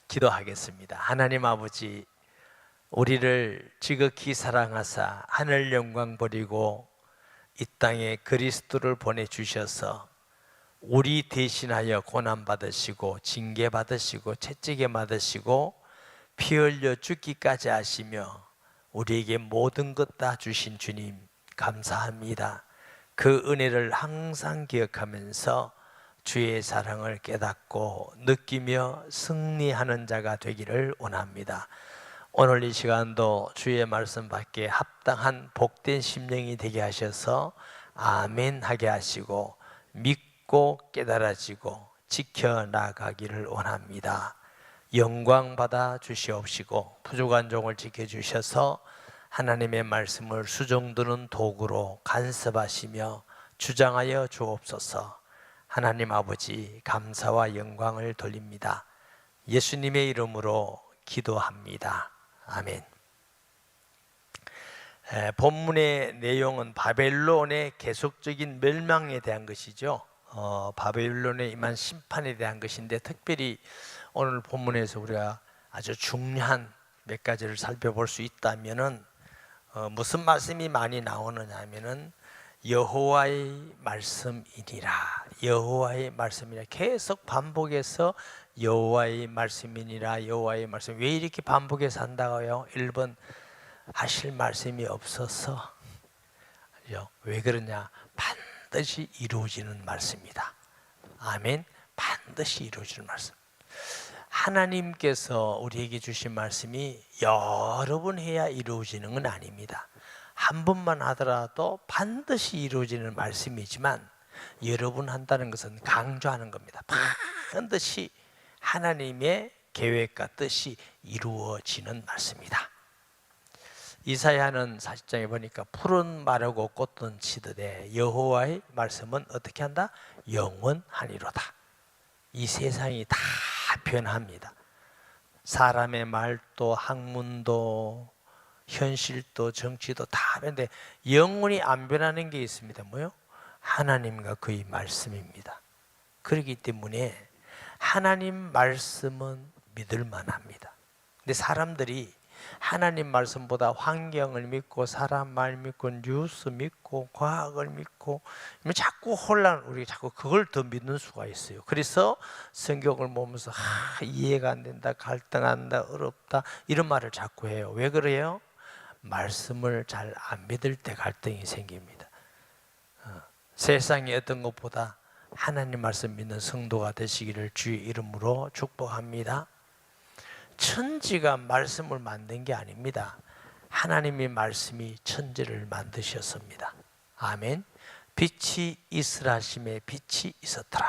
기도하겠습니다. 하나님 아버지, 우리를 지극히 사랑하사 하늘 영광 버리고 이 땅에 그리스도를 보내주셔서 우리 대신하여 고난받으시고 징계받으시고 채찍에 맞으시고 피 흘려 죽기까지 하시며 우리에게 모든 것 다 주신 주님 감사합니다. 그 은혜를 항상 기억하면서 주의 사랑을 깨닫고 느끼며 승리하는 자가 되기를 원합니다. 오늘 이 시간도 주의 말씀 받기에 합당한 복된 심령이 되게 하셔서 아멘 하게 하시고 믿고 깨달아지고 지켜나가기를 원합니다. 영광 받아 주시옵시고 부족한 종을 지켜주셔서 하나님의 말씀을 수종드는 도구로 간섭하시며 주장하여 주옵소서. 하나님 아버지, 감사와 영광을 돌립니다. 예수님의 이름으로 기도합니다. 아멘. 본문의 내용은 바벨론의 계속적인 멸망에 대한 것이죠. 바벨론에 임한 심판에 대한 것인데, 특별히 오늘 본문에서 우리가 아주 중요한 몇 가지를 살펴볼 수 있다면은 무슨 말씀이 많이 나오느냐 하면은 여호와의 말씀이니라, 여호와의 말씀이니라. 계속 반복해서 여호와의 말씀이니라, 여호와의 말씀. 왜 이렇게 반복해서 한다고요? 1번, 하실 말씀이 없어서. 왜 그러냐? 반드시 이루어지는 말씀이다. 아멘. 반드시 이루어지는 말씀. 하나님께서 우리에게 주신 말씀이 여러 번 해야 이루어지는 건 아닙니다. 한 번만 하더라도 반드시 이루어지는 말씀이지만, 여러 번 한다는 것은 강조하는 겁니다. 반드시 하나님의 계획과 뜻이 이루어지는 말씀이다. 이사야는 40장에 보니까 푸른 마르고 꽃은 치듯에 여호와의 말씀은 어떻게 한다? 영원하니로다. 이 세상이 다 변합니다. 사람의 말도 학문도 현실도 정치도 다 변하는데 영원히 안 변하는 게 있습니다. 뭐요? 하나님과 그의 말씀입니다. 그렇기 때문에 하나님 말씀은 믿을 만합니다. 근데 사람들이 하나님 말씀보다 환경을 믿고 사람 말 믿고 뉴스 믿고 과학을 믿고 자꾸 우리가 자꾸 그걸 더 믿는 수가 있어요. 그래서 성경을 보면서 이해가 안 된다, 갈등한다, 어렵다, 이런 말을 자꾸 해요. 왜 그래요? 말씀을 잘 안 믿을 때 갈등이 생깁니다. 세상의 어떤 것보다 하나님 말씀 믿는 성도가 되시기를 주의 이름으로 축복합니다. 천지가 말씀을 만든 게 아닙니다. 하나님의 말씀이 천지를 만드셨습니다. 아멘. 빛이 있으라 하심에 빛이 있었더라.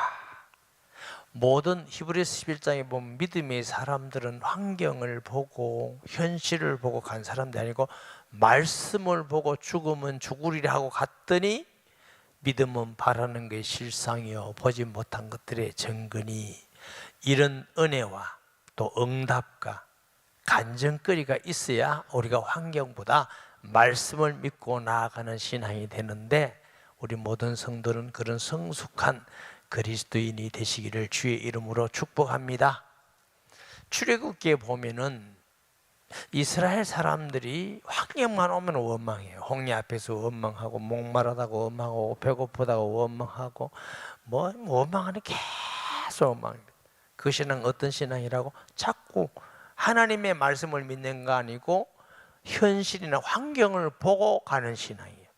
모든 히브리서 11장에 보면 믿음의 사람들은 환경을 보고 현실을 보고 간 사람들이 아니고 말씀을 보고 죽으면 죽으리라 하고 갔더니 믿음은 바라는 것이 실상이요 보지 못한 것들의 증거니. 이런 은혜와 또 응답과 간증거리가 있어야 우리가 환경보다 말씀을 믿고 나아가는 신앙이 되는데, 우리 모든 성도는 그런 성숙한 그리스도인이 되시기를 주의 이름으로 축복합니다. 출애굽기에 보면은 이스라엘 사람들이 환경만 오면 원망해요. 홍해 앞에서 원망하고, 목마르다고 원망하고, 배고프다고 원망하고, 원망하는 계속 원망입니다. 그 신앙은 어떤 신앙이라고? 자꾸 하나님의 말씀을 믿는 거 아니고 현실이나 환경을 보고 가는 신앙이에요.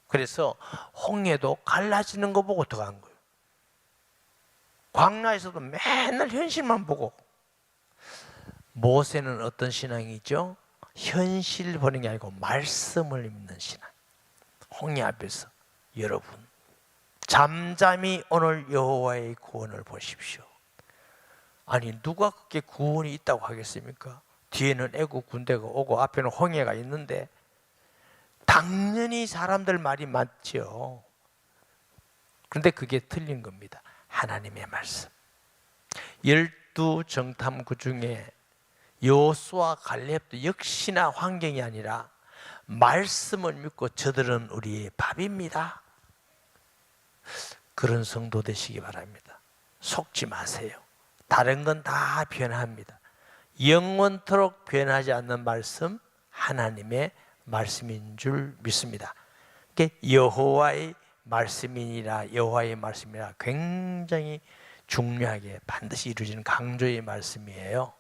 그래서 홍해도 갈라지는 거 보고 들어간 거예요. 광야에서도 맨날 현실만 보고. 모세는 어떤 신앙이죠? 현실 보는 게 아니고 말씀을 믿는 신앙. 홍해 앞에서 여러분 잠잠히 오늘 여호와의 구원을 보십시오. 아니 누가 그렇게 구원이 있다고 하겠습니까? 뒤에는 애국 군대가 오고 앞에는 홍해가 있는데 당연히 사람들 말이 맞죠. 그런데 그게 틀린 겁니다. 하나님의 말씀. 12정탐구 중에 여호수아 갈렙도 역시나 환경이 아니라 말씀을 믿고 저들은 우리의 밥입니다. 그런 성도 되시기 바랍니다. 속지 마세요. 다른 건 다 변합니다. 영원토록 변하지 않는 말씀, 하나님의 말씀인 줄 믿습니다. 여호와의 말씀이니라, 여호와의 말씀이라 굉장히 중요하게 반드시 이루어지는 강조의 말씀이에요.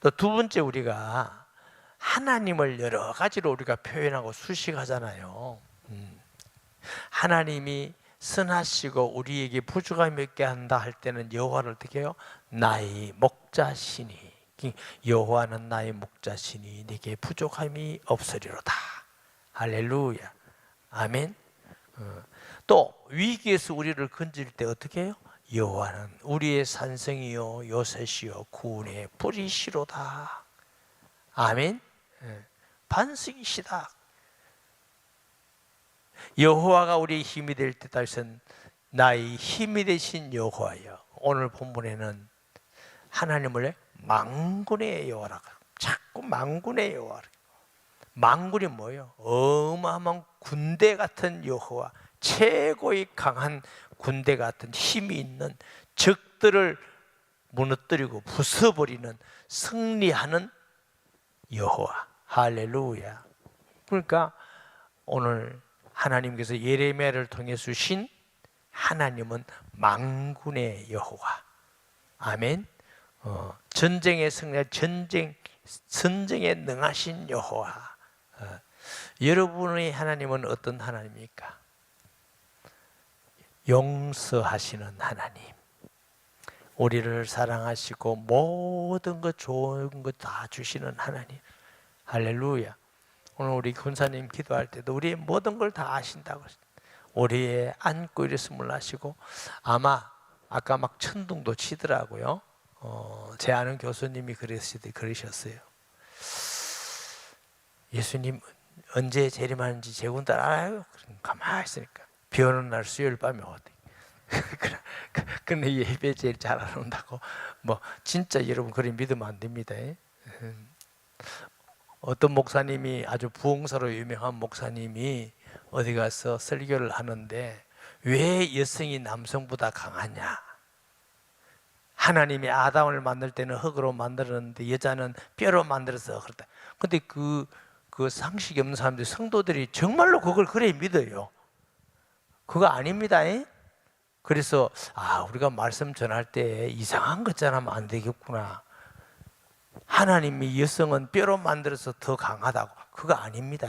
또 두 번째, 우리가 하나님을 여러 가지로 우리가 표현하고 수식하잖아요. 하나님이 선하시고 우리에게 부족함이 없게 한다 할 때는 여호와를 어떻게 해요? 나의 목자시니, 여호와는 나의 목자시니 네게 부족함이 없으리로다. 할렐루야, 아멘. 또 위기에서 우리를 건질 때 어떻게 해요? 여호와는 우리의 산성이요 요새시요 구원의 뿌리시로다. 아멘. 반석이시다. 여호와가 우리의 힘이 될 때다 해서는 나의 힘이 되신 여호와여. 오늘 본문에는 하나님을 만군의 여호와라고, 자꾸 만군의 여호와라. 만군이 뭐예요? 어마어마한 군대 같은 여호와, 최고의 강한 군대 같은 힘이 있는, 적들을 무너뜨리고 부숴버리는, 승리하는 여호와. 할렐루야. 그러니까 오늘 하나님께서 예레미야를 통해 주신 하나님은 만군의 여호와. 아멘. 전쟁에 승리한, 전쟁에 능하신 여호와. 여러분의 하나님은 어떤 하나님입니까? 용서하시는 하나님, 우리를 사랑하시고 모든 것, 좋은 것 다 주시는 하나님. 할렐루야. 오늘 우리 군사님 기도할 때도 우리의 모든 걸 다 아신다고, 우리의 안고 일었음을 아시고, 아마 아까 막 천둥도 치더라고요. 제 아는 교수님이 그러셨어요. 예수님 언제 재림하는지 제군들 알아요? 가만히 있으니까 비 오는 날 수요일 밤에 어디 근데 예배 제일 잘 안 온다고. 뭐 진짜 여러분 그리 믿으면 안 됩니다. 어떤 목사님이, 아주 부흥사로 유명한 목사님이 어디 가서 설교를 하는데, 왜 여성이 남성보다 강하냐? 하나님이 아담을 만들 때는 흙으로 만들었는데 여자는 뼈로 만들어서 그렇다. 근데 그 상식이 없는 사람들이, 성도들이 정말로 그걸 그래 믿어요. 그거 아닙니다. 그래서 우리가 말씀 전할 때 이상한 것 전하면 안 되겠구나. 하나님이 여성은 뼈로 만들어서 더 강하다고. 그거 아닙니다.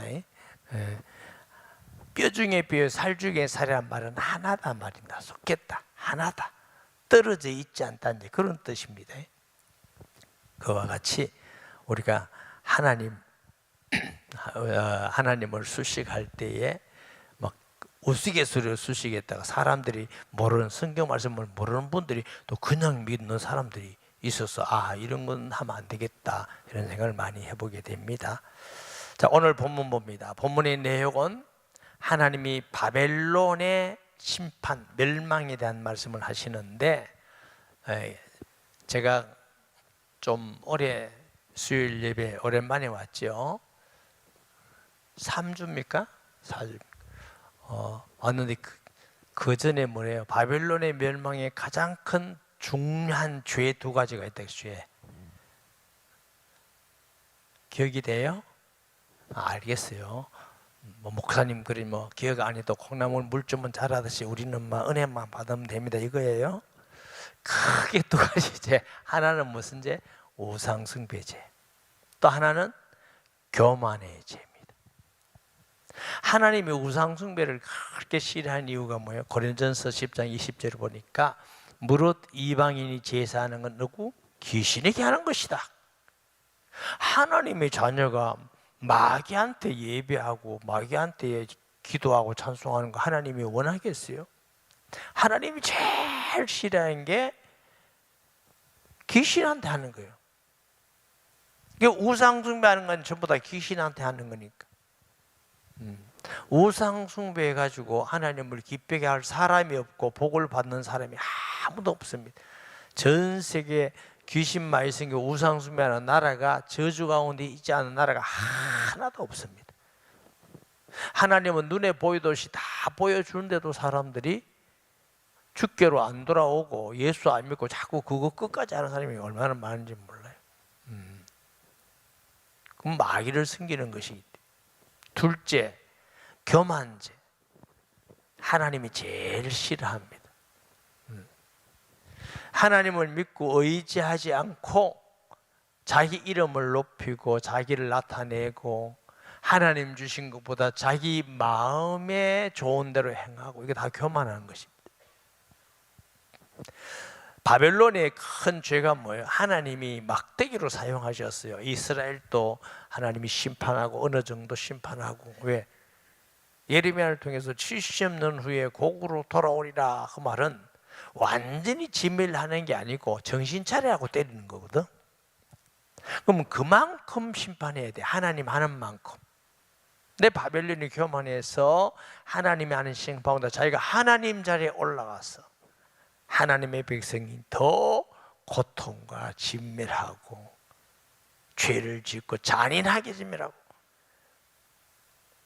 뼈 중에 뼈, 살 중에 살이란 말은 하나다 말입니다. 속겠다, 하나다, 떨어져 있지 않다는 그런 뜻입니다. 그와 같이 우리가 하나님을 수식할 때에 막 우스갯소리로 수식했다가 사람들이 모르는, 성경 말씀을 모르는 분들이 또 그냥 믿는 사람들이 있어서 이런 건 하면 안 되겠다, 이런 생각을 많이 해보게 됩니다. 자, 오늘 본문 봅니다. 본문의 내용은 하나님이 바벨론의 심판, 멸망에 대한 말씀을 하시는데, 제가 좀 올해 수요일 예배 오랜만에 왔죠. 3주입니까? 4주. 왔는데 그 전에 뭐래요? 바벨론의 멸망의 가장 큰 중요한 죄 두 가지가 있다. 죄. 기억이 돼요? 알겠어요. 목사님 그리 기억 안 해도 콩나물 물 주면 자라듯이 우리는 은혜만 받으면 됩니다, 이거예요. 크게 두 가지 죄. 하나는 무슨 죄? 우상숭배죄. 또 하나는 교만의 죄입니다. 하나님이 우상숭배를 그렇게 싫어하는 이유가 뭐예요? 고린도전서 10장 20절을 보니까, 무릇 이방인이 제사하는 건 누구? 귀신에게 하는 것이다. 하나님의 자녀가 마귀한테 예배하고 마귀한테 기도하고 찬송하는 거 하나님이 원하겠어요? 하나님이 제일 싫어하는 게 귀신한테 하는 거예요. 우상숭배하는 건 전부 다 귀신한테 하는 거니까. 우상숭배해가지고 하나님을 기쁘게 할 사람이 없고 복을 받는 사람이 아무도 없습니다. 전 세계 귀신 많이 생겨 우상숭배하는 나라가, 저주 가운데 있지 않은 나라가 하나도 없습니다. 하나님은 눈에 보이듯이 다 보여주는데도 사람들이 주께로 안 돌아오고 예수 안 믿고 자꾸 그거 끝까지 하는 사람이 얼마나 많은지 몰라요. 그럼 마귀를 숨기는 것이기 때문에. 둘째, 교만죄. 하나님이 제일 싫어합니다. 하나님을 믿고 의지하지 않고 자기 이름을 높이고 자기를 나타내고 하나님 주신 것보다 자기 마음에 좋은 대로 행하고, 이게 다 교만하는 것입니다. 바벨론의 큰 죄가 뭐예요? 하나님이 막대기로 사용하셨어요. 이스라엘도 하나님이 심판하고 어느 정도 심판하고. 왜? 예레미야를 통해서 70년 후에 곡으로 돌아오리라, 그 말은 완전히 진멸하는 게 아니고 정신 차리라고 때리는 거거든. 그럼 그만큼 심판해야 돼. 하나님 하는 만큼. 근데 바벨론이 교만해서 하나님이 하는 심판보다 자기가 하나님 자리에 올라가서 하나님의 백성이 더 고통과 진멸하고 죄를 짓고 잔인하게 진멸하고.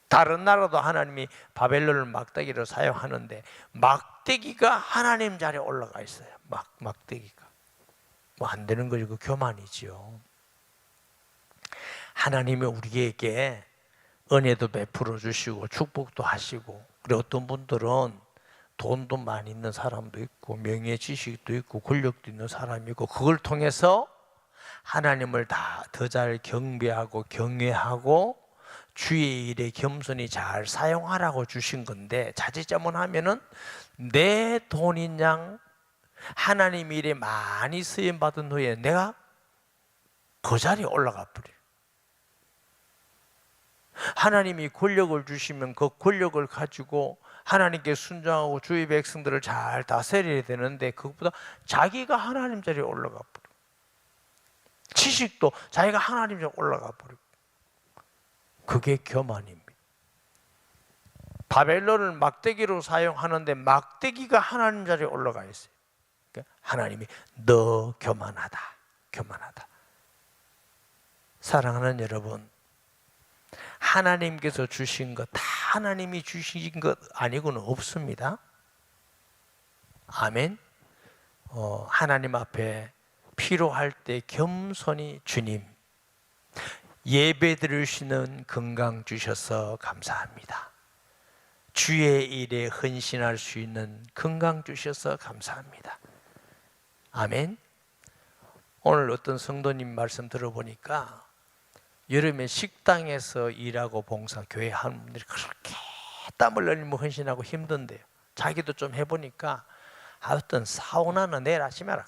다른 나라도 하나님이 바벨론을 막대기로 사용하는데 막대기가 하나님 자리에 올라가 있어요. 막대기가. 뭐 안 되는 거죠. 그 교만이죠. 하나님이 우리에게 은혜도 베풀어 주시고 축복도 하시고, 그리고 어떤 분들은 돈도 많이 있는 사람도 있고 명예 지식도 있고 권력도 있는 사람이 있고, 그걸 통해서 하나님을 더 잘 경배하고 경외하고 주의 일에 겸손히 잘 사용하라고 주신 건데, 자칫잘못하면은 내 돈인 양 하나님 일에 많이 쓰임 받은 후에 내가 그 자리에 올라가 버려요. 하나님이 권력을 주시면 그 권력을 가지고 하나님께 순종하고 주의 백성들을 잘 다스려야 되는데, 그것보다 자기가 하나님 자리에 올라가 버려. 지식도 자기가 하나님 자리에 올라가 버리고. 그게 교만입니다. 바벨론을 막대기로 사용하는데 막대기가 하나님 자리에 올라가 있어요. 그러니까 하나님이 너 교만하다, 교만하다. 사랑하는 여러분, 하나님께서 주신 것 다 하나님이 주신 것 아니고는 없습니다. 아멘. 하나님 앞에 필요할 때 겸손히 주님, 예배 드리시는 건강 주셔서 감사합니다. 주의 일에 헌신할 수 있는 건강 주셔서 감사합니다. 아멘. 오늘 어떤 성도님 말씀 들어보니까 여름에 식당에서 일하고 봉사, 교회 하는 분들이 그렇게 땀을 흘리며 헌신하고 힘든데요. 자기도 좀 해보니까 어떤 사우나는 내일 아침에 하라.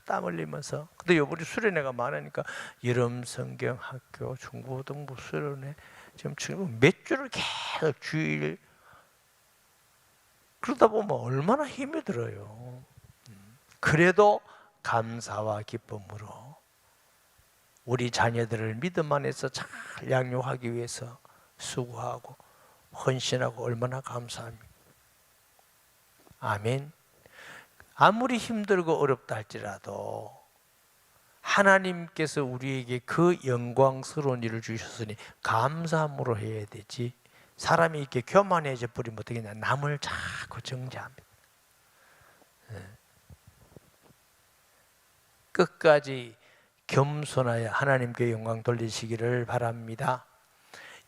땀 흘리면서. 근데 요번에 수련회가 많으니까 여름 성경 학교, 중고등부 수련회 지금 몇 주를 계속 주일. 그러다 보면 얼마나 힘이 들어요. 그래도 감사와 기쁨으로 우리 자녀들을 믿음 안에서 잘 양육하기 위해서 수고하고 헌신하고 얼마나 감사합니까? 아멘. 아무리 힘들고 어렵다 할지라도 하나님께서 우리에게 그 영광스러운 일을 주셨으니 감사함으로 해야 되지, 사람이 이렇게 교만해져 버리면 어떻게 되냐, 남을 자꾸 정죄합니다. 끝까지 겸손하여 하나님께 영광 돌리시기를 바랍니다.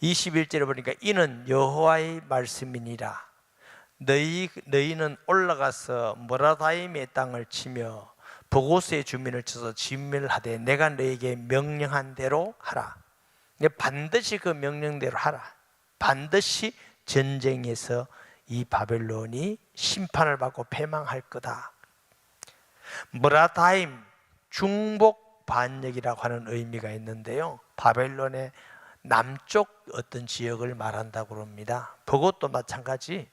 21절에 보니까 이는 여호와의 말씀이니라. 너희는 올라가서 모라다임의 땅을 치며 보고스의 주민을 쳐서 진멸하되 내가 너희에게 명령한 대로 하라. 반드시 그 명령대로 하라. 반드시 전쟁에서 이 바벨론이 심판을 받고 패망할 거다. 모라다임, 중복 반역이라고 하는 의미가 있는데요, 바벨론의 남쪽 어떤 지역을 말한다고 합니다. 그것도 마찬가지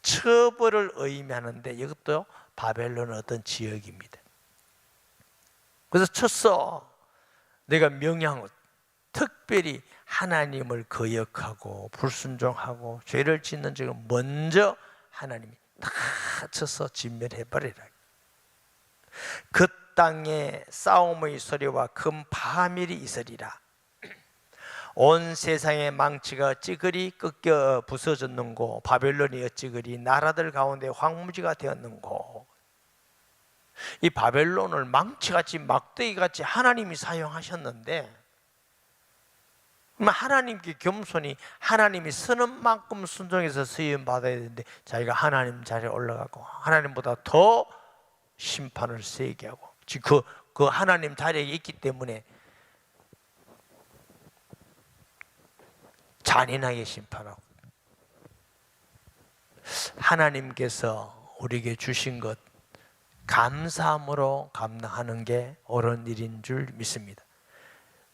처벌을 의미하는데 이것도 바벨론의 어떤 지역입니다. 그래서 쳤어. 내가 명령한 것, 특별히 하나님을 거역하고 불순종하고 죄를 짓는 지금 먼저 하나님이 다 쳐서 진멸해버리라. 그 땅에 싸움의 소리와 큰 파멸이 있으리라. 온 세상의 망치가 어찌 그리 꺾여 부서졌는고, 바벨론이 어찌 그리 나라들 가운데 황무지가 되었는고. 이 바벨론을 망치같이 막대기같이 하나님이 사용하셨는데, 하나님께 겸손히 하나님이 쓰는 만큼 순종해서 쓰임 받아야 되는데, 자기가 하나님 자리에 올라가고 하나님보다 더 심판을 세게 하고, 즉 그 하나님 자리에 있기 때문에 잔인하게 심판하고. 하나님께서 우리에게 주신 것 감사함으로 감당하는 게 옳은 일인 줄 믿습니다.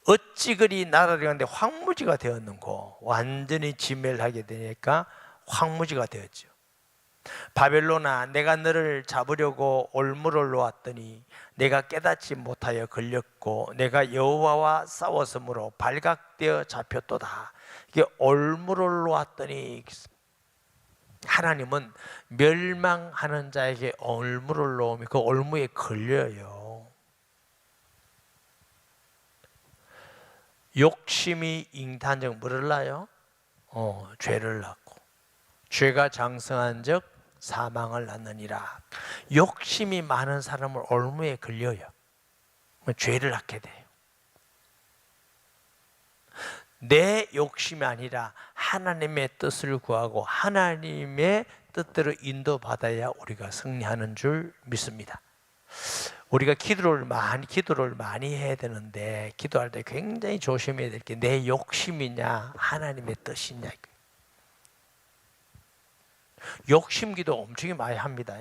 어찌 그리 나라를 가는데 황무지가 되었는고, 완전히 진멸하게 되니까 황무지가 되었죠. 바벨론아, 내가 너를 잡으려고 올무를 놓았더니 내가 깨닫지 못하여 걸렸고, 내가 여호와와 싸웠으므로 발각되어 잡혔도다. 이게 올무를 놓았더니, 하나님은 멸망하는 자에게 올무를 놓으면 그 올무에 걸려요. 욕심이 잉태한즉 뭐를 낳아요? 죄를 낳고, 죄가 장성한 즉 사망을 낳느니라. 욕심이 많은 사람은 올무에 걸려요. 죄를 낳게 돼요. 내 욕심이 아니라 하나님의 뜻을 구하고 하나님의 뜻대로 인도받아야 우리가 승리하는 줄 믿습니다. 우리가 기도를 많이 해야 되는데, 기도할 때 굉장히 조심해야 될 게 내 욕심이냐 하나님의 뜻이냐. 욕심 기도 엄청 많이 합니다.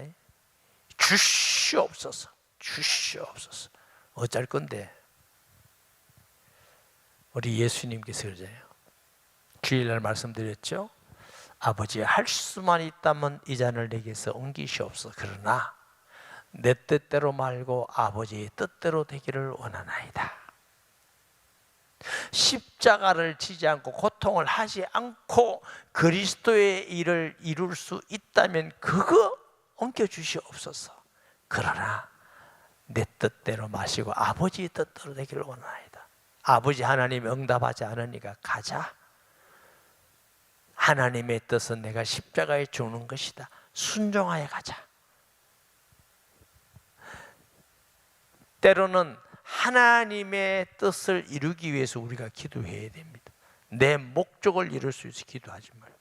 주시옵소서, 주시옵소서. 어쩔 건데. 우리 예수님께서 그러잖아요. 주일날 말씀드렸죠. 아버지, 할 수만 있다면 이 잔을 내게서 옮기시옵소서. 그러나 내 뜻대로 말고 아버지의 뜻대로 되기를 원하나이다. 십자가를 지지 않고 고통을 하지 않고 그리스도의 일을 이룰 수 있다면 그거 옮겨주시옵소서. 그러나 내 뜻대로 마시고 아버지의 뜻대로 되기를 원하나이다. 아버지 하나님이 응답하지 않으니까 가자. 하나님의 뜻은 내가 십자가에 죽는 것이다. 순종하여 가자. 때로는 하나님의 뜻을 이루기 위해서 우리가 기도해야 됩니다. 내 목적을 이룰 수 있어 기도하지 말고.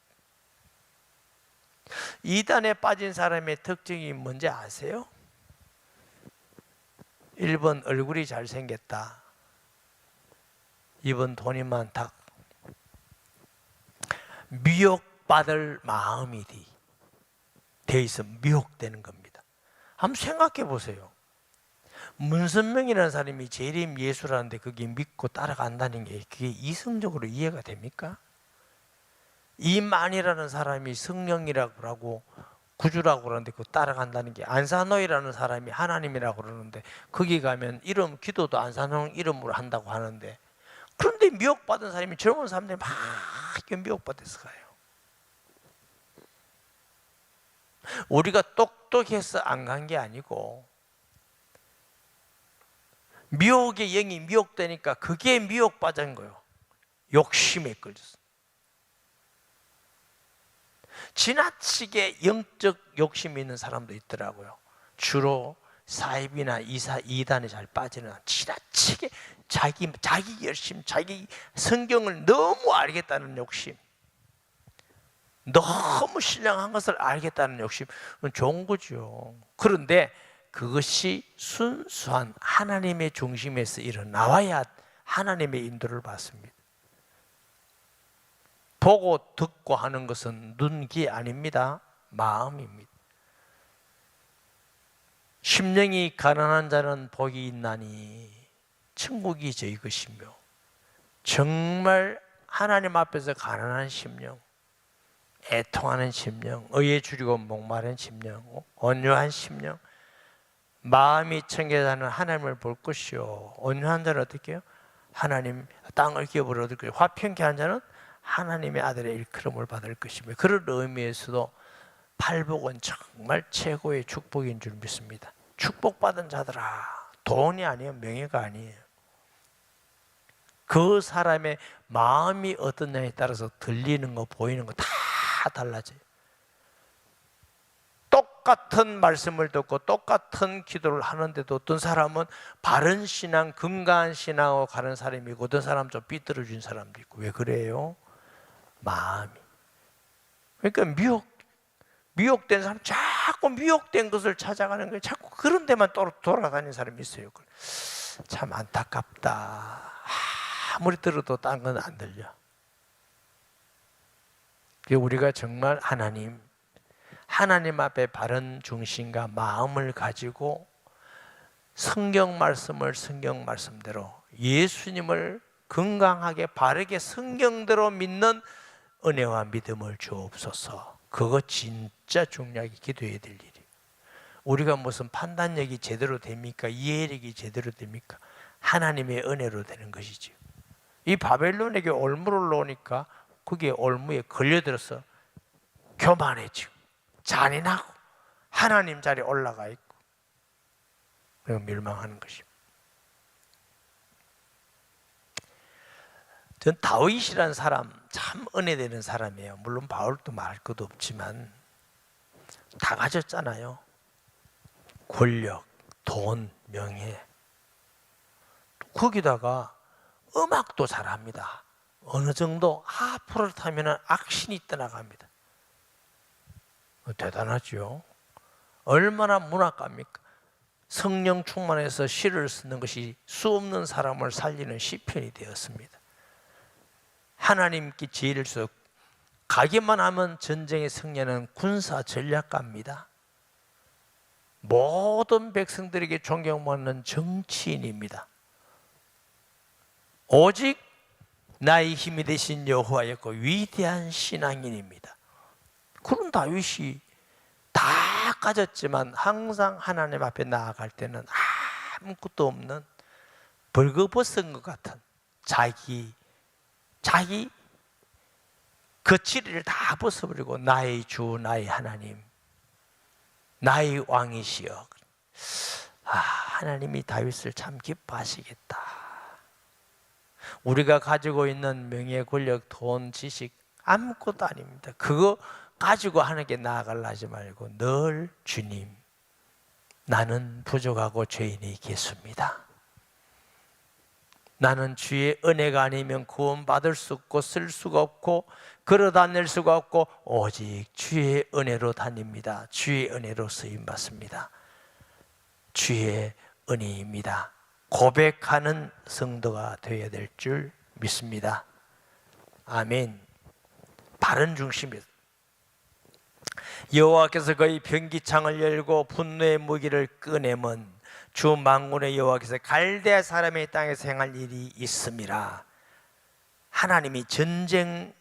이단에 빠진 사람의 특징이 뭔지 아세요? 1번 얼굴이 잘생겼다, 2번 돈이 많다. 미혹받을 마음이 돼 있어 미혹되는 겁니다. 한번 생각해 보세요. 문선명이라는 사람이 재림 예수라는데 그게 믿고 따라간다는 게 그게 이성적으로 이해가 됩니까? 이만이라는 사람이 성령이라고 하고 구주라고 그러는데 그거 따라간다는 게, 안사노이라는 사람이 하나님이라고 그러는데 거기 가면 이름 기도도 안사노 이름으로 한다고 하는데, 그런데 미혹받은 사람이 젊은 사람들이 막 미혹받아서 가요. 우리가 똑똑해서 안 간 게 아니고 미혹의 영이 미혹되니까 그게 미혹받은 거예요. 욕심에 걸렸어. 지나치게 영적 욕심이 있는 사람도 있더라고요. 주로 사입이나 이단에 잘 빠지는, 지나치게 자기 열심, 자기 성경을 너무 알겠다는 욕심, 너무 신령한 것을 알겠다는 욕심은 좋은 거죠. 그런데 그것이 순수한 하나님의 중심에서 일어나와야 하나님의 인도를 받습니다. 보고 듣고 하는 것은 눈기 아닙니다. 마음입니다. 심령이 가난한 자는 복이 있나니 천국이 저희 것이며, 정말 하나님 앞에서 가난한 심령, 애통하는 심령, 의에 줄이고 목마른 심령, 온유한 심령, 마음이 청결하는 하나님을 볼 것이요. 온유한 자는 어떻게 해요? 하나님 땅을 기업으로 얻을 것이요. 화평케 한 자는 하나님의 아들의 일컬음을 받을 것이며, 그런 의미에서도 팔복은 정말 최고의 축복인 줄 믿습니다. 축복받은 자들아, 돈이 아니에요, 명예가 아니에요. 그 사람의 마음이 어떠냐에 따라서 들리는 거, 보이는 거 다 달라져요. 똑같은 말씀을 듣고 똑같은 기도를 하는데도 어떤 사람은 바른 신앙, 건강한 신앙으로 가는 사람이 있고, 어떤 사람은 좀 삐뚤어진 사람도 있고. 왜 그래요? 마음이. 그러니까 미혹된 사람, 자꾸 미혹된 것을 찾아가는 거예요. 자꾸 그런 데만 돌아다니는 사람이 있어요. 참 안타깝다. 아무리 들어도 딴 건 안 들려. 우리가 정말 하나님 앞에 바른 중심과 마음을 가지고 성경 말씀을 성경 말씀대로, 예수님을 건강하게 바르게 성경대로 믿는 은혜와 믿음을 주옵소서. 그거 진짜 중요하게 기도해야 될 일이에요. 우리가 무슨 판단력이 제대로 됩니까? 이해력이 제대로 됩니까? 하나님의 은혜로 되는 것이죠. 이 바벨론에게 올무를 놓으니까 그게 올무에 걸려들어서 교만해지고 잔인하고 하나님 자리에 올라가 있고, 그리고 멸망하는 것입니다. 전 다윗이라는 사람 참 은혜되는 사람이에요. 물론 바울도 말할 것도 없지만 다 가졌잖아요. 권력, 돈, 명예. 거기다가 음악도 잘합니다. 어느 정도 하프를 타면 악신이 떠나갑니다. 대단하죠. 얼마나 문학가입니까? 성령 충만해서 시를 쓰는 것이 수없는 사람을 살리는 시편이 되었습니다. 하나님께 지혜를 써 가기만 하면 전쟁의 승리는 군사 전략가입니다. 모든 백성들에게 존경받는 정치인입니다. 오직 나의 힘이 되신 여호와였고 위대한 신앙인입니다. 그런 다윗이 다 가졌지만 항상 하나님 앞에 나아갈 때는 아무것도 없는 벌거벗은 것 같은 자기 거칠이를 다 벗어버리고 나의 주 나의 하나님 나의 왕이시여. 하나님이 다윗을 참 기뻐하시겠다. 우리가 가지고 있는 명예, 권력, 돈, 지식 아무것도 아닙니다. 그거 가지고 하나님께 나아가려 하지 말고 늘 주님, 나는 부족하고 죄인이 개수입니다. 나는 주의 은혜가 아니면 구원받을 수 없고 쓸 수가 없고 걸어 다닐 수가 없고 오직 주의 은혜로 다닙니다. 주의 은혜로 쓰임받습니다. 주의 은혜입니다. 고백하는 성도가 되어야 될 줄 믿습니다. 아멘. 바른 중심이다. 여호와께서 그의 변기창을 열고 분노의 무기를 꺼내면 주 만군의 여호와께서 갈대아 사람의 땅에서 행할 일이 있음이라. 하나님이 전쟁을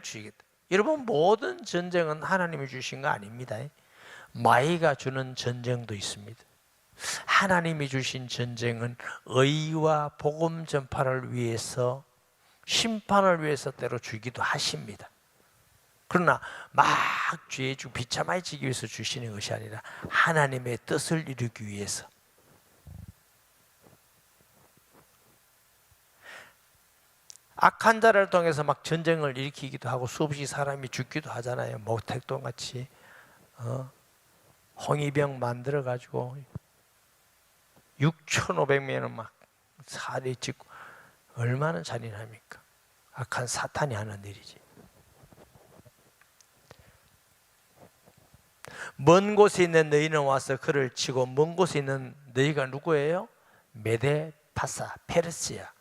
주시겠다. 여러분, 모든 전쟁은 하나님이 주신 거 아닙니다. 마귀가 주는 전쟁도 있습니다. 하나님이 주신 전쟁은 의와 복음 전파를 위해서, 심판을 위해서 때로 주기도 하십니다. 그러나 막 죄에 죽고 비참해지기 위해서 주시는 것이 아니라 하나님의 뜻을 이루기 위해서. 악한 자를 통해서 막 전쟁을 일으키기도 하고 수없이 사람이 죽기도 하잖아요. 모택동같이 홍위병 만들어 가지고 6,500명은 막 살이 찢고, 얼마나 잔인합니까? 악한 사탄이 하는 일이지. 먼 곳에 있는 너희는 와서 그를 치고, 먼 곳에 있는 너희가 누구예요? 메데 파사 페르시아.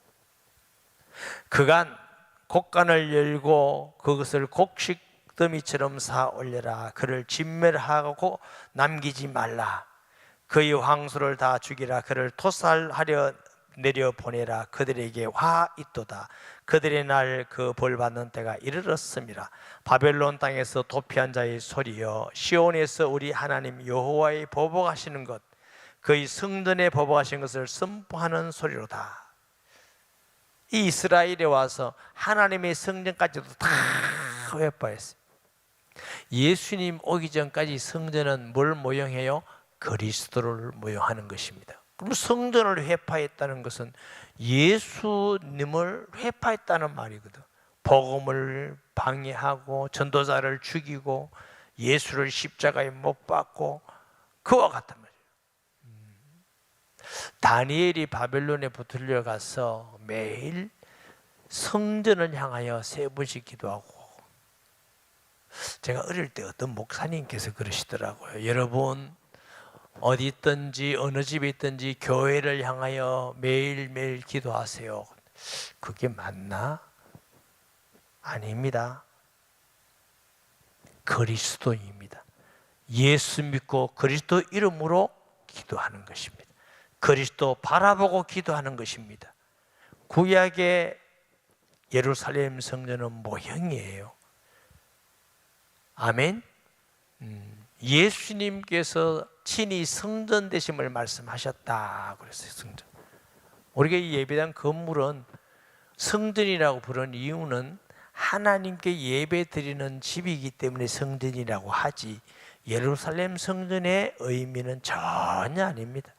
그간 곡간을 열고 그것을 곡식 더미처럼 쌓아 올려라. 그를 진멸하고 남기지 말라. 그의 황소를 다 죽이라. 그를 토살하려 내려 보내라. 그들에게 화 있도다. 그들의 날 그 벌 받는 때가 이르렀음이라. 바벨론 땅에서 도피한 자의 소리여, 시온에서 우리 하나님 여호와의 보복하시는 것, 그의 성전에 보복하신 것을 선포하는 소리로다. 이 이스라엘에 와서 하나님의 성전까지도 다 회파했어요. 예수님 오기 전까지 성전은 뭘 모형해요? 그리스도를 모형하는 것입니다. 그럼 성전을 회파했다는 것은 예수님을 회파했다는 말이거든. 복음을 방해하고 전도자를 죽이고 예수를 십자가에 못 박고 그와 같단 말이에요. 다니엘이 바벨론에 붙들려 가서 매일 성전을 향하여 세 번씩 기도하고, 제가 어릴 때 어떤 목사님께서 그러시더라고요. 여러분 어디 있든지 어느 집에 있든지 교회를 향하여 매일매일 기도하세요. 그게 맞나? 아닙니다. 그리스도입니다. 예수 믿고 그리스도 이름으로 기도하는 것입니다. 그리스도 바라보고 기도하는 것입니다. 구약의 예루살렘 성전은 모형이에요. 아멘. 예수님께서 친히 성전 되심을 말씀하셨다 그랬어요. 성전. 우리가 이 예배당 건물은 성전이라고 부르는 이유는 하나님께 예배 드리는 집이기 때문에 성전이라고 하지, 예루살렘 성전의 의미는 전혀 아닙니다.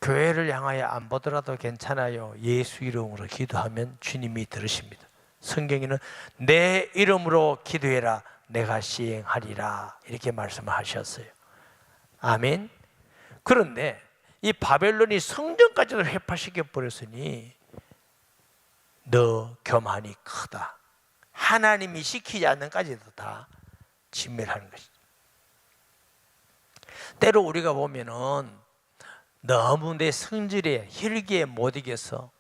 교회를 향하여 안 보더라도 괜찮아요. 예수 이름으로 기도하면 주님이 들으십니다. 성경에는 내 이름으로 기도해라 내가 시행하리라 이렇게 말씀하셨어요. 아멘. 그런데 이 바벨론이 성전까지도 회파시켜 버렸으니 너 교만이 크다, 하나님이 시키지 않는까지도 다 진멸하는 것이죠. 때로 우리가 보면은 너무 내 성질에 혈기에 못 이겨서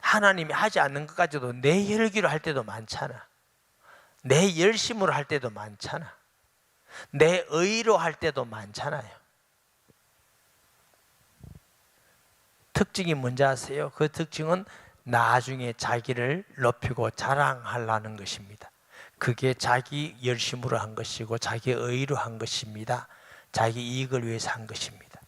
하나님이 하지 않는 것까지도 내 혈기로 할 때도 많잖아. 내 열심으로 할 때도 많잖아. 내 의로 할 때도 많잖아요. 특징이 뭔지 아세요? 그 특징은 나중에 자기를 높이고 자랑하려는 것입니다. 그게 자기 열심으로 한 것이고 자기 의로 한 것입니다. 자기 이익을 위해서 한 것입니다.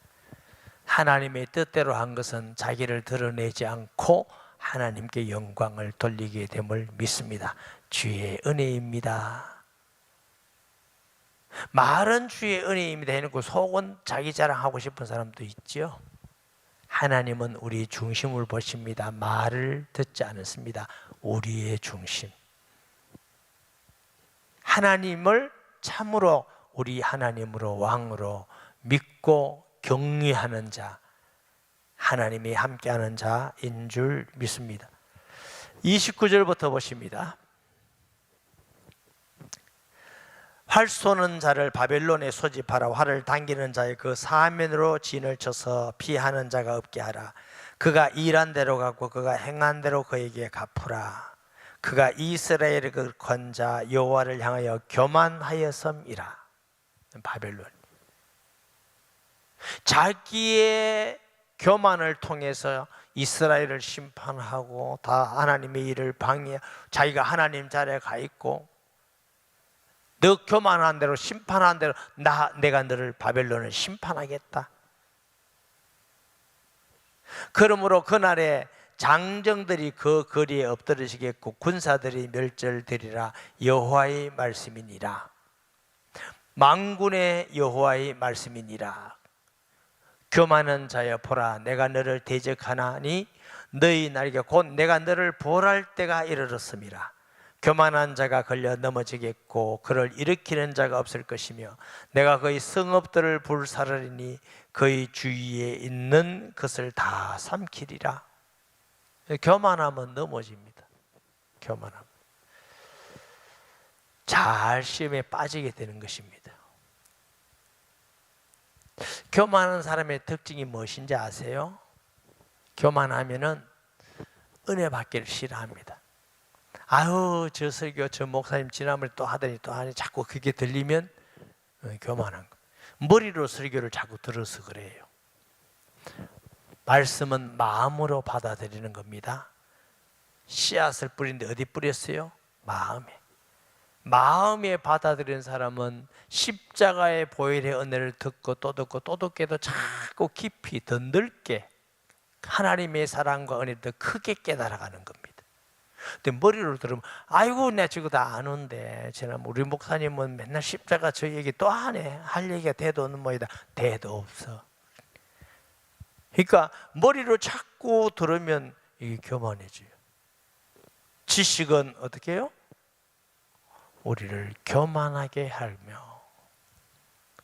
하나님의 뜻대로 한 것은 자기를 드러내지 않고 하나님께 영광을 돌리게 됨을 믿습니다. 주의 은혜입니다. 말은 주의 은혜입니다 해놓고 속은 자기 자랑하고 싶은 사람도 있죠. 하나님은 우리 중심을 보십니다. 말을 듣지 않습니다. 우리의 중심. 하나님을 참으로 우리 하나님으로 왕으로 믿고 경외하는 자, 하나님이 함께하는 자인 줄 믿습니다. 29절부터 보십니다. 활 쏘는 자를 바벨론에 소집하라. 활을 당기는 자의 그 사면으로 진을 쳐서 피하는 자가 없게 하라. 그가 일한 대로 갚고 그가 행한 대로 그에게 갚으라. 그가 이스라엘의 그 권자 여호와를 향하여 교만하였음이라. 바벨론 자기의 교만을 통해서 이스라엘을 심판하고 다 하나님의 일을 방해, 자기가 하나님 자리에 가 있고 너 교만한 대로 심판한 대로 내가 너를 바벨론을 심판하겠다. 그러므로 그날에 장정들이 그 거리에 엎드러지겠고 군사들이 멸절되리라. 여호와의 말씀이니라. 만군의 여호와의 말씀이니라. 교만한 자여 보라, 내가 너를 대적하나니 너희 날개 곧 내가 너를 벌할 때가 이르렀음이라. 교만한 자가 걸려 넘어지겠고 그를 일으키는 자가 없을 것이며 내가 그의 성읍들을 불사르리니 그의 주위에 있는 것을 다 삼키리라. 교만하면 넘어집니다. 교만하면 잘 시험에 빠지게 되는 것입니다. 교만한 사람의 특징이 무엇인지 아세요? 교만하면은 은혜 받기를 싫어합니다. 아유, 저 설교 저 목사님 지난번에 또 하더니 또 하니 자꾸 그게 들리면 교만한 거. 머리로 설교를 자꾸 들어서 그래요. 말씀은 마음으로 받아들이는 겁니다. 씨앗을 뿌리는데 어디 뿌렸어요? 마음에. 마음에 받아들이는 사람은 십자가의 보혈의 은혜를 듣고 또 듣고 또 듣게도 자꾸 깊이 더 넓게 하나님의 사랑과 은혜를 더 크게 깨달아가는 겁니다. 근데 머리로 들으면 아이고 내 저거 다 아는데 지난 우리 목사님은 맨날 십자가 저 얘기 또 하네. 할 얘기가 대도 없는 모이다. 대도 없어. 그러니까 머리로 자꾸 들으면 이게 교만해져요. 지식은 어떻게 해요? 우리를 교만하게 하며.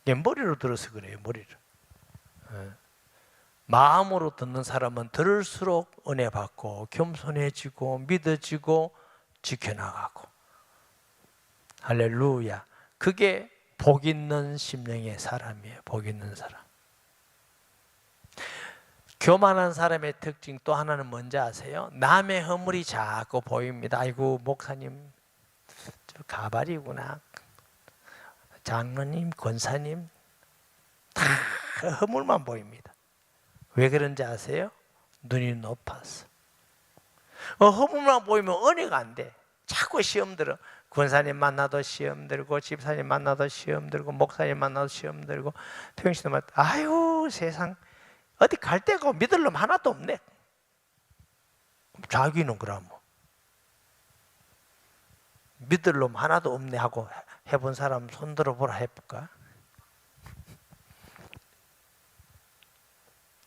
이게 머리로 들어서 그래요. 머리로. 마음으로 듣는 사람은 들을수록 은혜 받고 겸손해지고 믿어지고 지켜나가고. 할렐루야. 그게 복 있는 심령의 사람이에요. 복 있는 사람. 교만한 사람의 특징 또 하나는 뭔지 아세요? 남의 허물이 자꾸 보입니다. 아이고 목사님 저 가발이구나, 장로님, 권사님, 다 허물만 보입니다. 왜 그런지 아세요? 눈이 높아서. 허물만 보이면 은혜가 안 돼. 자꾸 시험 들어. 권사님 만나도 시험 들고, 집사님 만나도 시험 들고, 목사님 만나도 시험 들고, 평신도 만나도, 아유 세상 어디 갈 데가 믿을 놈 하나도 없네. 자기는 그러면 믿을 놈 하나도 없네 하고 해본 사람 손들어 보라 해볼까?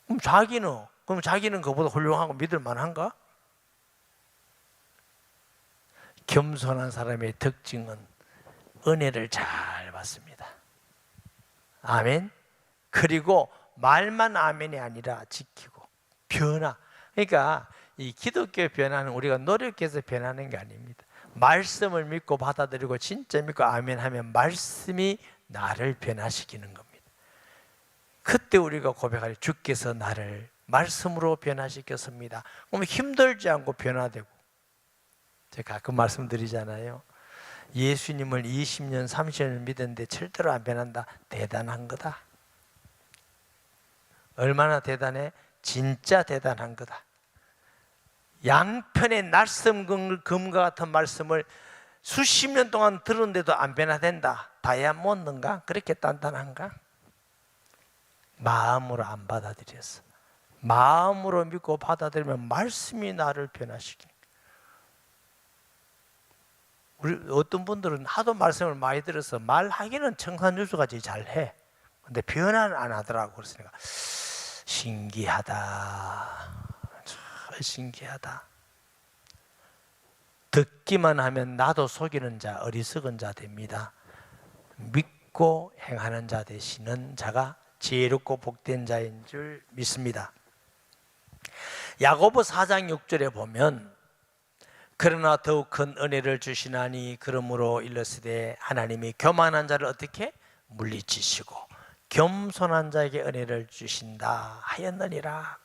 그럼 자기는 그보다 훌륭하고 믿을 만한가? 겸손한 사람의 특징은 은혜를 잘 받습니다. 아멘. 그리고 말만 아멘이 아니라 지키고 변화. 그러니까 이 기독교 변화는 우리가 노력해서 변하는 게 아닙니다. 말씀을 믿고 받아들이고 진짜 믿고 아멘하면 말씀이 나를 변화시키는 겁니다. 그때 우리가 고백할 주께서 나를 말씀으로 변화시켰습니다. 그러면 힘들지 않고 변화되고. 제가 가끔 말씀드리잖아요. 예수님을 20년 30년을 믿었는데 절대로 안 변한다. 대단한 거다. 얼마나 대단해? 진짜 대단한 거다. 양편의 날섬금과 같은 말씀을 수십 년 동안 들었는데도 안 변화된다. 다이아몬드인가? 그렇게 단단한가? 마음으로 안 받아들였어. 마음으로 믿고 받아들이면 말씀이 나를 변화시키는. 우리 어떤 분들은 하도 말씀을 많이 들어서 말하기는 청산유수같이 잘해. 근데 변화는 안 하더라고. 그랬으니까 신기하다. 참 신기하다. 듣기만 하면 나도 속이는 자, 어리석은 자 됩니다. 믿고 행하는 자 되시는 자가 지혜롭고 복된 자인 줄 믿습니다. 야고보 4장 6절에 보면 그러나 더욱 큰 은혜를 주시나니 그러므로 일러스되 하나님이 교만한 자를 어떻게 물리치시고 겸손한 자에게 은혜를 주신다 하였느니라.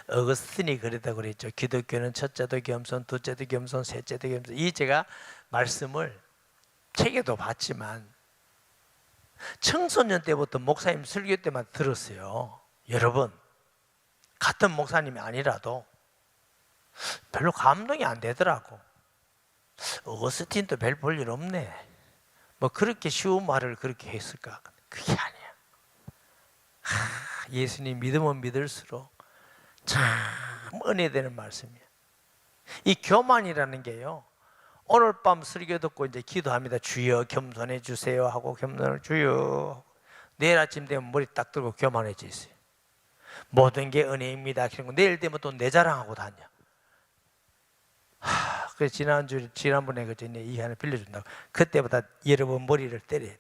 어거스틴이 그랬다고 그랬죠. 기독교는 첫째도 겸손, 둘째도 겸손, 셋째도 겸손. 이 제가 말씀을 책에도 봤지만 청소년 때부터 목사님 설교 때만 들었어요. 여러분, 같은 목사님이 아니라도 별로 감동이 안 되더라고. 어거스틴도 별 볼 일 없네. 뭐 그렇게 쉬운 말을 그렇게 했을까? 그게 아니야. 예수님 믿으면 믿을수록 참 은혜되는 말씀이야. 이 교만이라는 게요, 오늘 밤 설교 듣고 이제 기도합니다. 주여 겸손해 주세요 하고 겸손을 주여. 내일 아침 되면 머리 딱 들고 교만해져 있어요. 모든 게 은혜입니다. 그리고 내일 되면 또 내 자랑하고 다녀. 그래서 지난번에 그 전에 이 하나 빌려준다고. 그때보다 여러분 머리를 때려야 돼.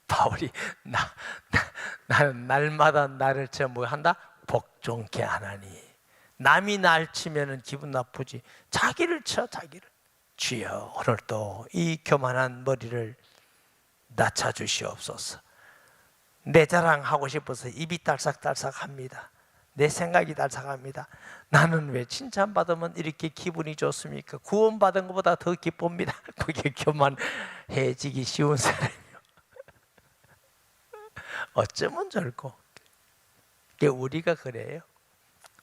바울이 나는 날마다 나를 뭐 한다? 복종케 하나니. 남이 날 치면은 기분 나쁘지. 자기를 쳐, 자기를. 주여 오늘도 이 교만한 머리를 낮춰 주시옵소서. 내 자랑하고 싶어서 입이 딸싹딸싹합니다. 내 생각이 딸싹합니다. 나는 왜 칭찬받으면 이렇게 기분이 좋습니까? 구원받은 것보다 더 기쁩니다. 그게 교만해지기 쉬운 사람이요. 어쩌면 좋을꼬. 우리가 그래요.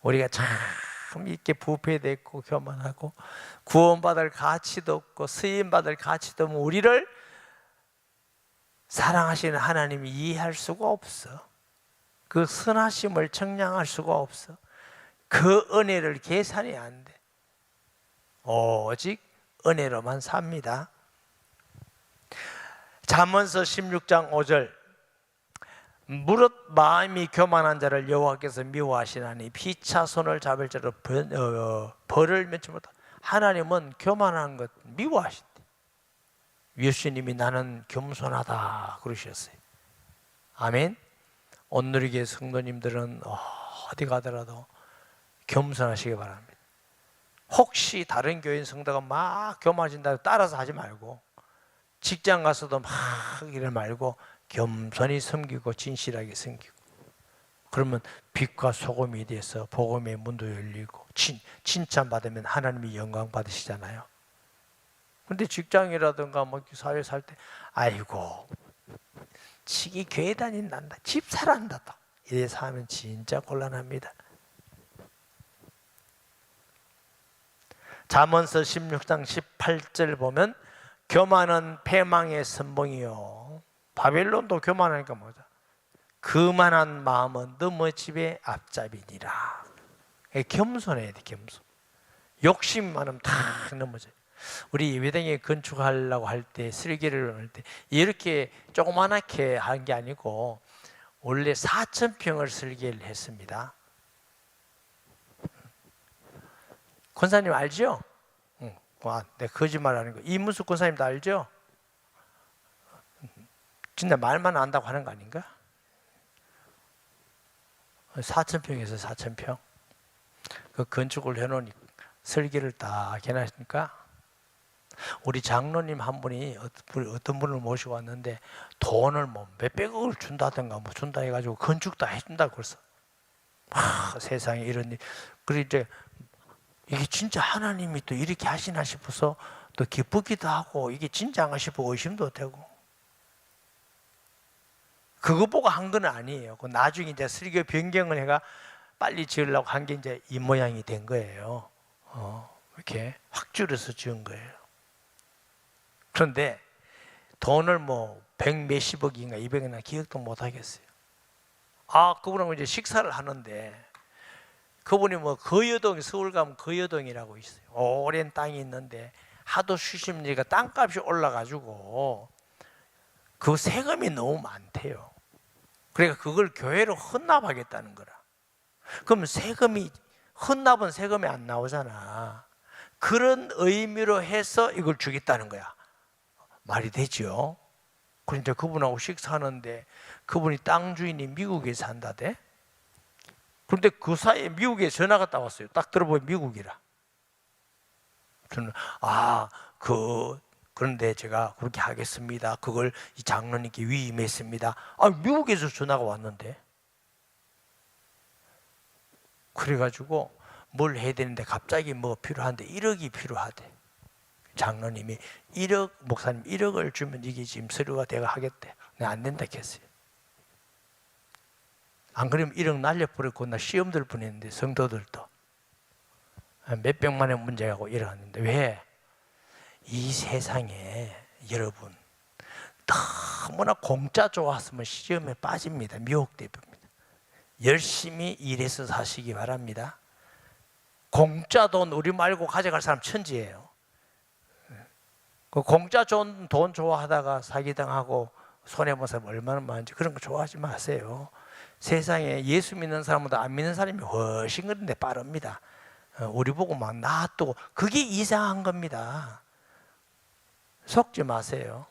우리가 참 이렇게 부패됐고 교만하고 구원받을 가치도 없고 쓰임받을 가치도 없고 우리를 사랑하시는 하나님이 이해할 수가 없어. 그 선하심을 청량할 수가 없어. 그 은혜를 계산이 안 돼. 오직 은혜로만 삽니다. 잠언서 16장 5절 무릇 마음이 교만한 자를 여호와께서 미워하시나니 피차 손을 잡을 자로 벌을 면치 못하다. 하나님은 교만한 것 미워하신대. 예수님이 나는 겸손하다 그러셨어요. 아멘. 온누리교회 성도님들은 어디 가더라도 겸손하시기 바랍니다. 혹시 다른 교인 성도가 막 교만해진다고 따라서 하지 말고, 직장 가서도 막 이래 말고 겸손히 섬기고 진실하게 섬기고, 그러면 빛과 소금이 돼서 복음의 문도 열리고 칭찬받으면 하나님이 영광 받으시잖아요. 근데 직장이라든가 뭐 사회 살 때 아이고 지기 교회 다닌단다, 집사란다, 이래서 하면 진짜 곤란합니다. 잠언서 16장 18절 보면 교만은 패망의 선봉이요. 바벨론도 교만하니까 뭐다. 그만한 마음은 넘어집의 앞잡이니라. 겸손해야 돼, 겸손. 욕심 많으면 다 넘어져요. 우리 예배당에 건축하려고 할 때, 설계를 할 때 이렇게 조그만하게 한 게 아니고 원래 4,000평을 설계를 했습니다. 권사님 알죠? 내가 거짓말하는 거. 이문숙 권사님도 알죠? 진짜 말만 안다고 하는 거 아닌가? 4,000평에서 4,000평 그 건축을 해놓으니 설계를 딱 해놨으니까 우리 장로님 한 분이 어떤 분을 모시고 왔는데 돈을 뭐 몇백억을 준다든가 뭐 준다 해가지고 건축 다 해준다고 그랬어. 세상에 이런 일. 그리고 이제 이게 진짜 하나님이 또 이렇게 하시나 싶어서 또 기쁘기도 하고, 이게 진짜인가 싶어 의심도 되고. 그거 보고 한 건 아니에요. 그 나중에 이제 설계 변경을 해가 빨리 지으려고 한 게 이제 이 모양이 된 거예요. 이렇게 확 줄여서 지은 거예요. 그런데 돈을 뭐 100 몇십억인가 200억이나 기억도 못 하겠어요. 그분하고 이제 식사를 하는데, 그분이 뭐 거여동, 서울 가면 거여동이라고 있어요. 오랜 땅이 있는데 하도 수십리가 땅값이 올라가지고 그 세금이 너무 많대요. 그러니까 그걸 교회로 헌납하겠다는 거라. 그럼 헌납은 세금이 안 나오잖아. 그런 의미로 해서 이걸 주겠다는 거야. 말이 되죠? 그런데 그분하고 식사하는데 그분이 땅 주인이 미국에 산다대. 그런데 그 사이에 미국에 전화가 딱 왔어요. 딱 들어보면 미국이라. 저는 그런데 제가 그렇게 하겠습니다. 그걸 이 장로님께 위임했습니다. 미국에서 전화가 왔는데. 그래가지고 뭘 해야 되는데 갑자기 뭐 필요한데 1억이 필요하대. 장로님이 1억, 목사님 1억을 주면 이게 지금 서류가 내가 하겠대. 내가 안 된다 했어요. 안 그러면 1억 날려버렸고 나 시험 들 뻔했는데, 성도들도 몇백만의 문제하고 이러는데. 왜? 이 세상에 여러분 너무나 공짜 좋았으면 시험에 빠집니다. 미혹됩니다. 열심히 일해서 사시기 바랍니다. 공짜 돈 우리 말고 가져갈 사람 천지예요. 그 공짜 돈 좋아하다가 사기당하고 손해본 사람 얼마나 많은지 그런 거 좋아하지 마세요. 세상에 예수 믿는 사람보다 안 믿는 사람이 훨씬 그런데 빠릅니다. 우리 보고 막 놔두고, 그게 이상한 겁니다. 속지 마세요.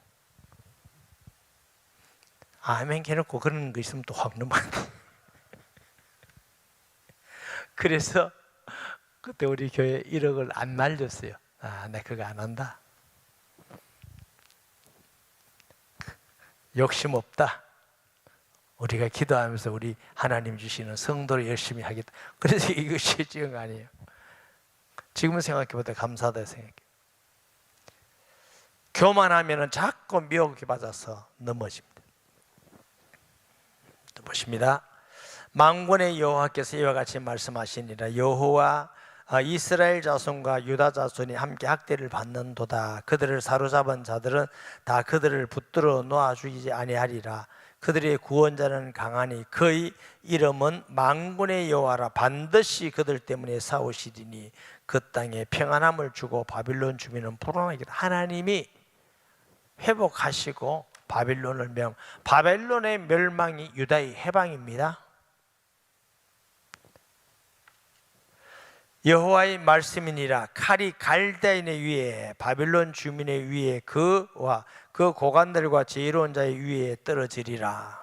아멘 해놓고 그런 거 있으면 또 확 넘어간다. 그래서 그때 우리 교회 1억을 안 날렸어요. 나 그거 안 한다. 욕심 없다. 우리가 기도하면서 우리 하나님 주시는 성도를 열심히 하겠다. 그래서 이것이 지은 거 아니에요. 지금은 생각해보다 감사하다 생각해요. 교만하면 자꾸 미혹에 받아서 넘어집니다. 또 보십니다. 만군의 여호와께서 이와 같이 말씀하시니라. 여호와 이스라엘 자손과 유다 자손이 함께 학대를 받는도다. 그들을 사로잡은 자들은 다 그들을 붙들어 놓아 주지 아니하리라. 그들의 구원자는 강하니 그의 이름은 만군의 여호와라. 반드시 그들 때문에 싸우시리니 그 땅에 평안함을 주고 바빌론 주민은 불안하게 하나님이 회복하시고 바벨론의 멸망이 유다의 해방입니다. 여호와의 말씀이니라. 칼이 갈대인의 위에 바빌론 주민의 위에 그와 그 고관들과 지혜로운 자의 위에 떨어지리라.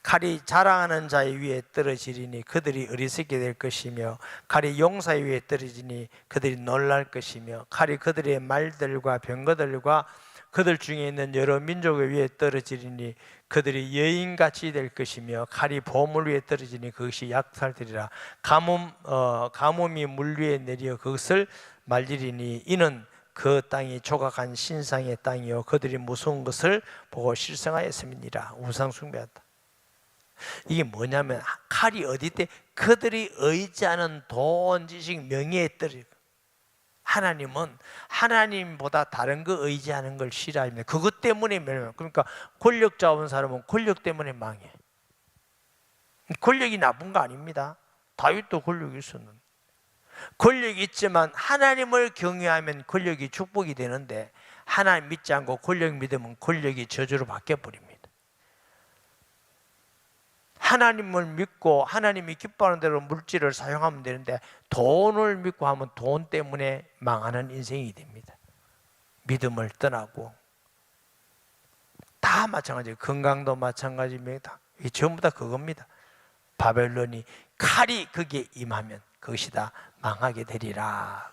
칼이 자랑하는 자의 위에 떨어지리니 그들이 어리석게 될 것이며 칼이 용사의 위에 떨어지니 그들이 놀랄 것이며 칼이 그들의 말들과 병거들과 그들 중에 있는 여러 민족의 위에 떨어지리니 그들이 여인같이 될 것이며 칼이 보물 위에 떨어지니 그것이 약탈되리라. 가뭄이 물 위에 내려 그것을 말리리니 이는 그 땅이 조각한 신상의 땅이요 그들이 무서운 것을 보고 실성하였음이니라. 우상 숭배한다. 이게 뭐냐면 칼이 어디 때 그들이 의지하는 돈, 지식, 명예에 떨어져. 하나님은 하나님보다 다른 거 의지하는 걸 싫어합니다. 그것 때문에 멸망. 그러니까 권력 잡은 사람은 권력 때문에 망해. 권력이 나쁜 거 아닙니다. 다윗도 권력이 있었는데. 권력이 있지만 하나님을 경외하면 권력이 축복이 되는데 하나님 믿지 않고 권력 믿으면 권력이 저주로 바뀌어버립니다. 하나님을 믿고 하나님이 기뻐하는 대로 물질을 사용하면 되는데 돈을 믿고 하면 돈 때문에 망하는 인생이 됩니다. 믿음을 떠나고 다 마찬가지예요. 건강도 마찬가지입니다. 이 전부 다 그겁니다. 바벨론이 칼이 거기에 임하면 그것이 다 망하게 되리라.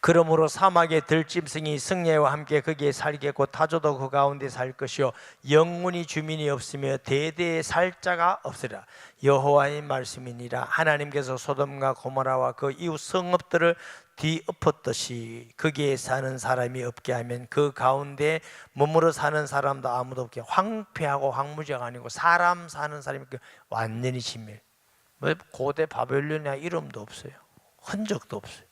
그러므로 사막의 들짐승이 승려와 함께 거기에 살겠고 타조도 그 가운데 살 것이요 영원히 주민이 없으며 대대에 살 자가 없으리라. 여호와의 말씀이니라. 하나님께서 소돔과 고모라와 그 이웃 성읍들을 뒤엎었듯이 거기에 사는 사람이 없게 하면 그 가운데 머무러 사는 사람도 아무도 없게. 황폐하고 황무지가 아니고 사람 사는 사람이 완전히 진멸. 고대 바벨론이야 이름도 없어요. 흔적도 없어요.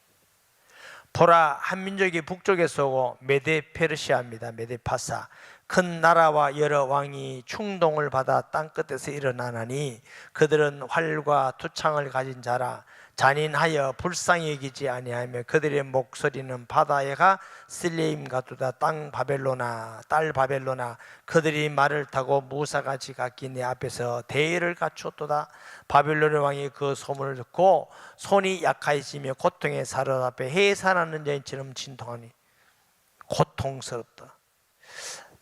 보라, 한 민족이 북쪽에서 오고 메데 페르시아입니다. 메데 파사. 큰 나라와 여러 왕이 충동을 받아 땅끝에서 일어나나니 그들은 활과 투창을 가진 자라. 잔인하여 불쌍히 여기지 아니하며 그들의 목소리는 바다에 가 슬레임 같도다. 딸 바벨로나 그들이 말을 타고 무사같이 갔기 내 앞에서 대의를 갖추었도다. 바벨론의 왕이 그 소문을 듣고 손이 약하여지며 고통에 사로잡혀 해산하는 자처럼 진통하니 고통스럽다.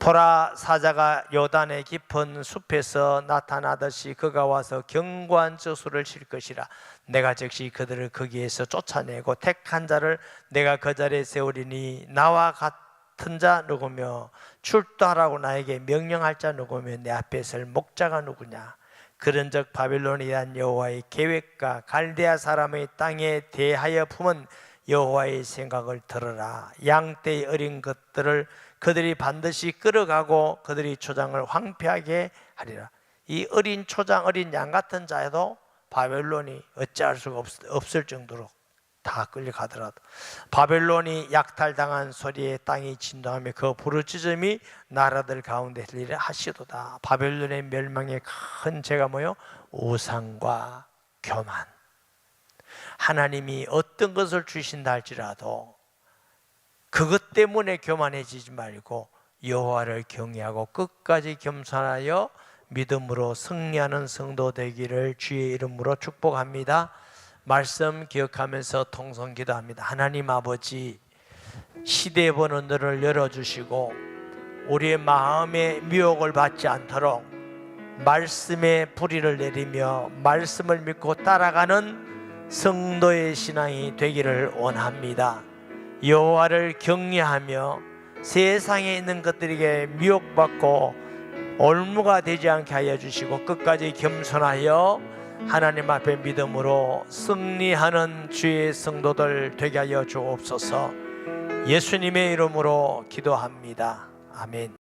보라, 사자가 요단의 깊은 숲에서 나타나듯이 그가 와서 견고한 저수를 칠 것이라. 내가 즉시 그들을 거기에서 쫓아내고 택한 자를 내가 그 자리에 세우리니 나와 같은 자 누구며 출두하라고 나에게 명령할 자 누구며 내 앞에 설 목자가 누구냐. 그런즉 바벨론에 대한 여호와의 계획과 갈대아 사람의 땅에 대하여 품은 여호와의 생각을 들어라. 양떼의 어린 것들을 그들이 반드시 끌어가고 그들이 초장을 황폐하게 하리라. 이 어린 초장, 어린 양 같은 자에도 바벨론이 어찌할 수가 없을 정도로 다 끌려가더라도 바벨론이 약탈당한 소리에 땅이 진동하며 그 부르짖음이 나라들 가운데 들리려 하시도다. 바벨론의 멸망의 큰 죄가 뭐요? 우상과 교만. 하나님이 어떤 것을 주신다 할지라도 그것 때문에 교만해지지 말고 여호와를 경외하고 끝까지 겸손하여 믿음으로 승리하는 성도 되기를 주의 이름으로 축복합니다. 말씀 기억하면서 통성 기도합니다. 하나님 아버지, 시대의 번호들을 열어주시고 우리의 마음에 미혹을 받지 않도록 말씀의 불의를 내리며 말씀을 믿고 따라가는 성도의 신앙이 되기를 원합니다. 여호와를 경외하며 세상에 있는 것들에게 미혹받고 올무가 되지 않게 하여 주시고 끝까지 겸손하여 하나님 앞에 믿음으로 승리하는 주의 성도들 되게 하여 주옵소서. 예수님의 이름으로 기도합니다. 아멘.